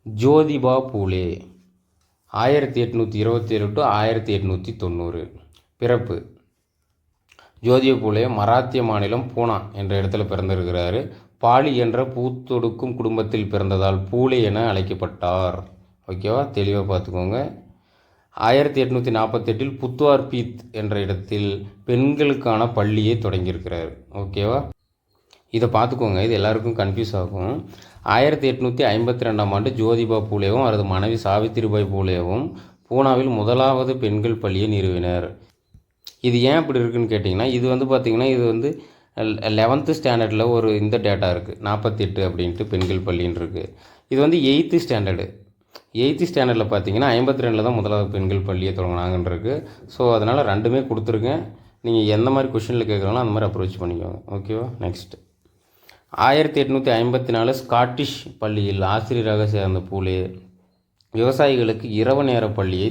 Jyotiba Phule 1827 to 1890. பிறப்பு ஜோதிபா பூலே மராத்திய மாநிலம் பூனா என்ற இடத்துல பிறந்திருக்கிறாரு. பாலி என்ற பூத்தொடுக்கும் குடும்பத்தில் பிறந்ததால் பூலே என அழைக்கப்பட்டார். ஓகேவா, தெளிவாக பார்த்துக்கோங்க. 1848 புத்வார் பீத் என்ற இடத்தில் பெண்களுக்கான பள்ளியை தொடங்கியிருக்கிறார். ஓகேவா, இதை பார்த்துக்கோங்க, இது எல்லாருக்கும் கன்ஃபியூஸ் ஆகும். 1852 ஜோதிபா பூலேவும் அவரது மனைவி சாவித்திரிபாய் பூலேவும் பூனாவில் முதலாவது பெண்கள் பள்ளியை நிறுவினர். இது ஏன் அப்படி இருக்குன்னு கேட்டிங்கன்னா, இது வந்து பார்த்திங்கன்னா, இது வந்து 11th ஸ்டாண்டர்டில் ஒரு இந்த டேட்டா இருக்குது, 48 அப்படின்ட்டு பெண்கள் பள்ளின்னு இருக்குது. இது வந்து 8th ஸ்டாண்டர்டில் பார்த்தீங்கன்னா 52 தான் முதலாவது பெண்கள் பள்ளியை தொடங்கினாங்கன்றிருக்கு. ஸோ அதனால் ரெண்டுமே கொடுத்துருக்கேன். நீங்கள் எந்த மாதிரி கொஷினில் கேட்குறாங்களோ அந்த மாதிரி அப்ரோச் பண்ணிக்கோங்க. ஓகேவா, நெக்ஸ்ட் 1854 ஸ்காட்டிஷ் பள்ளியில் ஆசிரியராக சேர்ந்த பூலே விவசாயிகளுக்கு இரவு நேர பள்ளியை